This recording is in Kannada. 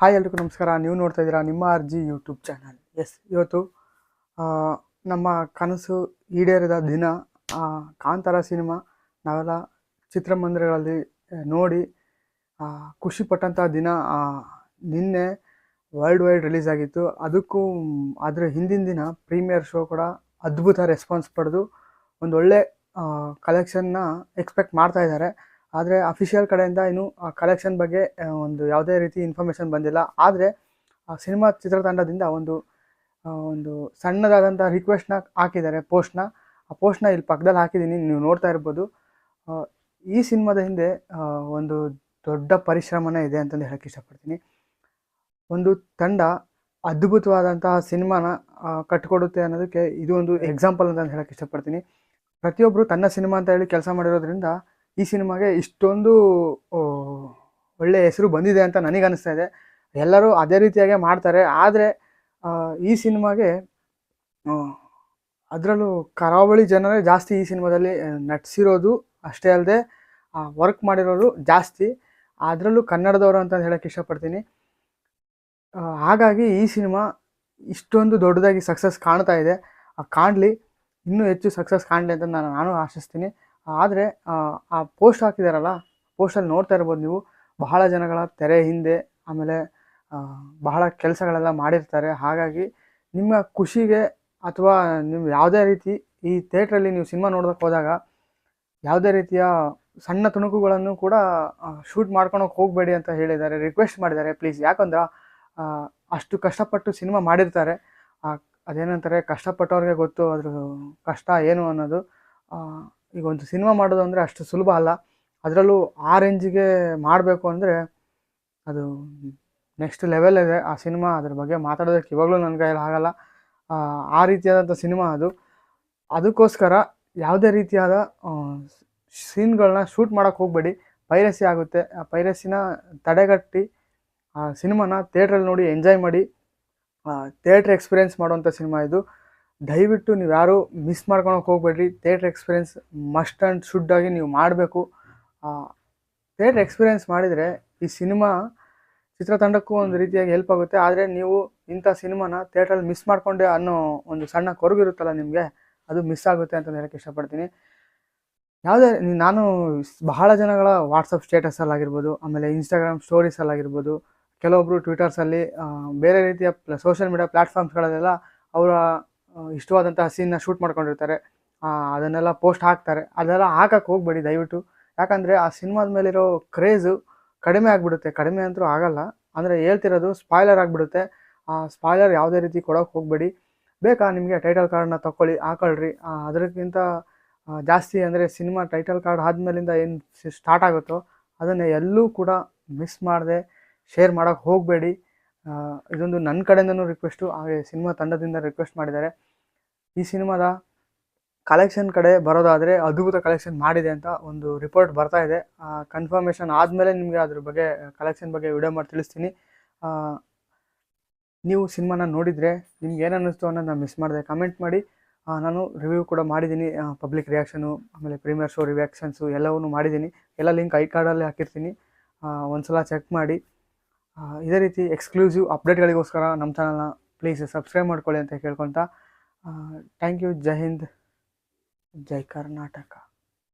ಹಾಯ್ ಎಲ್ರಿಗೂ ನಮಸ್ಕಾರ. ನೀವು ನೋಡ್ತಾ ಇದ್ದೀರಾ ನಿಮ್ಮ RG ಯೂಟ್ಯೂಬ್ ಚಾನಲ್. ಇವತ್ತು ನಮ್ಮ ಕನಸು ಈಡೇರಿದ ದಿನ. ಕಾಂತಾರ ಸಿನಿಮಾ ನಾವೆಲ್ಲ ಚಿತ್ರಮಂದಿರಗಳಲ್ಲಿ ನೋಡಿ ಖುಷಿಪಟ್ಟಂಥ ದಿನ. ನಿನ್ನೆ ವರ್ಲ್ಡ್ ವೈಡ್ ರಿಲೀಸ್ ಆಗಿತ್ತು. ಅದರ ಹಿಂದಿನ ದಿನ ಪ್ರೀಮಿಯರ್ ಶೋ ಕೂಡ ಅದ್ಭುತ ರೆಸ್ಪಾನ್ಸ್ ಪಡೆದು ಒಂದು ಒಳ್ಳೆ ಕಲೆಕ್ಷನ್ನ ಎಕ್ಸ್ಪೆಕ್ಟ್ ಮಾಡ್ತಾ ಇದ್ದಾರೆ. ಆದರೆ ಅಫಿಷಿಯಲ್ ಕಡೆಯಿಂದ ಇನ್ನೂ ಕಲೆಕ್ಷನ್ ಬಗ್ಗೆ ಒಂದು ಯಾವುದೇ ರೀತಿ ಇನ್ಫಾರ್ಮೇಷನ್ ಬಂದಿಲ್ಲ. ಆದರೆ ಸಿನಿಮಾ ಚಿತ್ರತಂಡದಿಂದ ಒಂದು ಸಣ್ಣದಾದಂಥ ರಿಕ್ವೆಸ್ಟ್ನ ಹಾಕಿದ್ದಾರೆ, ಪೋಸ್ಟ್ನ. ಆ ಪೋಸ್ಟ್ನ ಇಲ್ಲಿ ಪಕ್ಕದಲ್ಲಿ ಹಾಕಿದ್ದೀನಿ, ನೀವು ನೋಡ್ತಾ ಇರ್ಬೋದು. ಈ ಸಿನಿಮಾದ ಹಿಂದೆ ಒಂದು ದೊಡ್ಡ ಪರಿಶ್ರಮನೇ ಇದೆ ಅಂತಂದು ಹೇಳೋಕ್ಕೆ ಇಷ್ಟಪಡ್ತೀನಿ. ಒಂದು ತಂಡ ಅದ್ಭುತವಾದಂತಹ ಸಿನಿಮಾನ ಕಟ್ಟಿಕೊಡುತ್ತೆ ಅನ್ನೋದಕ್ಕೆ ಇದು ಒಂದು ಎಕ್ಸಾಂಪಲ್ ಅಂತ ಹೇಳೋಕ್ಕೆ ಇಷ್ಟಪಡ್ತೀನಿ. ಪ್ರತಿಯೊಬ್ಬರು ತನ್ನ ಸಿನಿಮಾ ಅಂತ ಹೇಳಿ ಕೆಲಸ ಮಾಡಿರೋದ್ರಿಂದ ಈ ಸಿನಿಮಾಗೆ ಇಷ್ಟೊಂದು ಒಳ್ಳೆಯ ಹೆಸರು ಬಂದಿದೆ ಅಂತ ನನಗೆ ಅನಿಸ್ತಾ ಇದೆ. ಎಲ್ಲರೂ ಅದೇ ರೀತಿಯಾಗೆ ಮಾಡ್ತಾರೆ. ಆದರೆ ಈ ಸಿನಿಮಾಗೆ ಅದರಲ್ಲೂ ಕರಾವಳಿ ಜನರೇ ಜಾಸ್ತಿ ಈ ಸಿನಿಮಾದಲ್ಲಿ ನಟಿಸಿರೋದು ಅಷ್ಟೇ ಅಲ್ಲದೆ ವರ್ಕ್ ಮಾಡಿರೋರು ಜಾಸ್ತಿ, ಅದರಲ್ಲೂ ಕನ್ನಡದವರು ಅಂತ ಹೇಳೋಕ್ಕೆ ಇಷ್ಟಪಡ್ತೀನಿ. ಹಾಗಾಗಿ ಈ ಸಿನಿಮಾ ಇಷ್ಟೊಂದು ದೊಡ್ಡದಾಗಿ ಸಕ್ಸಸ್ ಕಾಣ್ತಾ ಇದೆ. ಕಾಣಲಿ, ಇನ್ನೂ ಹೆಚ್ಚು ಸಕ್ಸಸ್ ಕಾಣಲಿ ಅಂತ ನಾನು ಆಶಿಸ್ತೀನಿ. ಆದರೆ ಆ ಪೋಸ್ಟ್ ಹಾಕಿದಾರಲ್ಲ, ಪೋಸ್ಟಲ್ಲಿ ನೋಡ್ತಾ ಇರ್ಬೋದು ನೀವು, ಬಹಳ ಜನಗಳ ತೆರೆ ಹಿಂದೆ ಆಮೇಲೆ ಬಹಳ ಕೆಲಸಗಳೆಲ್ಲ ಮಾಡಿರ್ತಾರೆ. ಹಾಗಾಗಿ ನಿಮ್ಮ ಖುಷಿಗೆ ಅಥವಾ ನೀವು ಯಾವುದೇ ರೀತಿ ಈ ಥಿಯೇಟ್ರಲ್ಲಿ ನೀವು ಸಿನಿಮಾ ನೋಡೋದಕ್ಕೆ ಹೋದಾಗ ಯಾವುದೇ ರೀತಿಯ ಸಣ್ಣ ತುಣುಕುಗಳನ್ನು ಕೂಡ ಶೂಟ್ ಮಾಡ್ಕೊಳಕ್ಕೆ ಹೋಗಬೇಡಿ ಅಂತ ಹೇಳಿದ್ದಾರೆ, ರಿಕ್ವೆಸ್ಟ್ ಮಾಡಿದ್ದಾರೆ ಪ್ಲೀಸ್. ಯಾಕಂದ್ರೆ ಅಷ್ಟು ಕಷ್ಟಪಟ್ಟು ಸಿನಿಮಾ ಮಾಡಿರ್ತಾರೆ. ಅದೇನಂತಾರೆ, ಕಷ್ಟಪಟ್ಟವ್ರಿಗೆ ಗೊತ್ತು ಅದ್ರ ಕಷ್ಟ ಏನು ಅನ್ನೋದು. ಈಗ ಒಂದು ಸಿನಿಮಾ ಮಾಡೋದು ಅಂದರೆ ಅಷ್ಟು ಸುಲಭ ಅಲ್ಲ. ಅದರಲ್ಲೂ ಆ ರೇಂಜಿಗೆ ಮಾಡಬೇಕು ಅಂದರೆ ಅದು ನೆಕ್ಸ್ಟ್ ಲೆವೆಲ್ ಇದೆ ಆ ಸಿನಿಮಾ. ಅದ್ರ ಬಗ್ಗೆ ಮಾತಾಡೋದಕ್ಕೆ ಇವಾಗಲೂ ನನ್ನ ಕೈಯಲ್ಲಿ ಆಗಲ್ಲ. ಆ ರೀತಿಯಾದಂಥ ಸಿನಿಮಾ ಅದು. ಅದಕ್ಕೋಸ್ಕರ ಯಾವುದೇ ರೀತಿಯಾದ ಸೀನ್ಗಳನ್ನ ಶೂಟ್ ಮಾಡೋಕ್ಕೆ ಹೋಗಬೇಡಿ, ಪೈರಸಿ ಆಗುತ್ತೆ. ಆ ಪೈರಸಿನ ತಡೆಗಟ್ಟಿ ಆ ಸಿನಿಮಾನ ಥಿಯೇಟ್ರಲ್ಲಿ ನೋಡಿ ಎಂಜಾಯ್ ಮಾಡಿ. ಥಿಯೇಟ್ರ್ ಎಕ್ಸ್ಪೀರಿಯೆನ್ಸ್ ಮಾಡುವಂಥ ಸಿನಿಮಾ ಇದು. ದಯವಿಟ್ಟು ನೀವು ಯಾರು ಮಿಸ್ ಮಾಡ್ಕೊಳಕ್ಕೆ ಹೋಗ್ಬೇಡ್ರಿ. Theatre experience must and should ಆಗಿ ನೀವು ಮಾಡಬೇಕು. ಥಿಯೇಟ್ರ್ ಎಕ್ಸ್ಪೀರಿಯೆನ್ಸ್ ಮಾಡಿದರೆ ಈ ಸಿನಿಮಾ ಚಿತ್ರತಂಡಕ್ಕೂ ಒಂದು ರೀತಿಯಾಗಿ ಹೆಲ್ಪ್ ಆಗುತ್ತೆ. ಆದರೆ ನೀವು ಇಂಥ ಸಿನಿಮಾನ ಥಿಯೇಟ್ರಲ್ಲಿ ಮಿಸ್ ಮಾಡಿಕೊಂಡೆ ಅನ್ನೋ ಒಂದು ಸಣ್ಣ ಕೊರಗಿರುತ್ತಲ್ಲ ನಿಮಗೆ, ಅದು ಮಿಸ್ ಆಗುತ್ತೆ ಅಂತ ಹೇಳೋಕ್ಕೆ ಇಷ್ಟಪಡ್ತೀನಿ. ನಾನು ಬಹಳ ಜನಗಳ ವಾಟ್ಸಪ್ ಸ್ಟೇಟಸಲ್ಲಾಗಿರ್ಬೋದು, ಆಮೇಲೆ ಇನ್ಸ್ಟಾಗ್ರಾಮ್ ಸ್ಟೋರೀಸಲ್ಲಾಗಿರ್ಬೋದು, ಕೆಲವೊಬ್ಬರು ಟ್ವಿಟರ್ಸಲ್ಲಿ ಬೇರೆ ರೀತಿಯ ಸೋಷಿಯಲ್ ಮೀಡಿಯಾ ಪ್ಲ್ಯಾಟ್ಫಾರ್ಮ್ಸ್ಗಳಲ್ಲೆಲ್ಲ ಅವರ ಇಷ್ಟವಾದಂತಹ ಸೀನ್ನ ಶೂಟ್ ಮಾಡ್ಕೊಂಡಿರ್ತಾರೆ. ಅದನ್ನೆಲ್ಲ ಪೋಸ್ಟ್ ಹಾಕ್ತಾರೆ. ಅದೆಲ್ಲ ಹಾಕಕ್ಕೆ ಹೋಗಬೇಡಿ ದಯವಿಟ್ಟು. ಯಾಕಂದರೆ ಆ ಸಿನಿಮಾದ ಮೇಲಿರೋ ಕ್ರೇಜು ಕಡಿಮೆ ಆಗಿಬಿಡುತ್ತೆ. ಕಡಿಮೆ ಅಂತೂ ಆಗಲ್ಲ, ಅಂದರೆ ಹೇಳ್ತಿರೋದು ಸ್ಪಾಯ್ಲರ್ ಆಗಿಬಿಡುತ್ತೆ. ಆ ಸ್ಪಾಯ್ಲರ್ ಯಾವುದೇ ರೀತಿ ಕೊಡೋಕ್ಕೆ ಹೋಗಬೇಡಿ. ಬೇಕಾ ನಿಮಗೆ ಟೈಟಲ್ ಕಾರ್ಡನ್ನ ಹಾಕೊಳ್ರಿ. ಅದಕ್ಕಿಂತ ಜಾಸ್ತಿ ಅಂದರೆ ಸಿನಿಮಾ ಟೈಟಲ್ ಕಾರ್ಡ್ ಆದಮೇಲಿಂದ ಏನು ಸ್ಟಾರ್ಟ್ ಆಗುತ್ತೋ ಅದನ್ನು ಎಲ್ಲೂ ಕೂಡ ಮಿಸ್ ಮಾಡದೆ ಶೇರ್ ಮಾಡೋಕ್ಕೆ ಹೋಗಬೇಡಿ. ಇದೊಂದು ನನ್ನ ಕಡೆಯಿಂದನೂ ರಿಕ್ವೆಸ್ಟು, ಹಾಗೆ ಸಿನಿಮಾ ತಂಡದಿಂದ ರಿಕ್ವೆಸ್ಟ್ ಮಾಡಿದ್ದಾರೆ. ಈ ಸಿನಿಮಾದ ಕಲೆಕ್ಷನ್ ಕಡೆ ಬರೋದಾದರೆ ಅದ್ಭುತ ಕಲೆಕ್ಷನ್ ಮಾಡಿದೆ ಅಂತ ಒಂದು ರಿಪೋರ್ಟ್ ಬರ್ತಾ ಇದೆ. ಕನ್ಫರ್ಮೇಷನ್ ಆದಮೇಲೆ ನಿಮಗೆ ಅದ್ರ ಬಗ್ಗೆ ಕಲೆಕ್ಷನ್ ಬಗ್ಗೆ ವಿಡಿಯೋ ಮಾಡಿ ತಿಳಿಸ್ತೀನಿ. ನೀವು ಸಿನಿಮಾನ ನೋಡಿದರೆ ನಿಮ್ಗೆ ಏನು ಅನ್ನಿಸ್ತು ಅನ್ನೋದು ಮಿಸ್ ಮಾಡಿದೆ ಕಮೆಂಟ್ ಮಾಡಿ. ನಾನು ರಿವ್ಯೂ ಕೂಡ ಮಾಡಿದ್ದೀನಿ, ಪಬ್ಲಿಕ್ ರಿಯಾಕ್ಷನು ಆಮೇಲೆ ಪ್ರೀಮಿಯರ್ ಶೋ ರಿಯಾಕ್ಷನ್ಸು ಎಲ್ಲವನ್ನೂ ಮಾಡಿದ್ದೀನಿ. ಎಲ್ಲ ಲಿಂಕ್ ಐ ಕಾರ್ಡಲ್ಲಿ ಹಾಕಿರ್ತೀನಿ, ಒಂದು ಸಲ ಚೆಕ್ ಮಾಡಿ. ಇದೇ ರೀತಿ ಎಕ್ಸ್ಕ್ಲೂಸಿವ್ ಅಪ್ಡೇಟ್ಗಳಿಗೋಸ್ಕರ ನಮ್ಮ ಚಾನಲ್ನ ಪ್ಲೀಸ್ ಸಬ್ಸ್ಕ್ರೈಬ್ ಮಾಡ್ಕೊಳ್ಳಿ ಅಂತ ಕೇಳ್ಕೊಳ್ತಾ ಥ್ಯಾಂಕ್ ಯು. ಜೈ ಹಿಂದ್, ಜೈ ಕರ್ನಾಟಕ.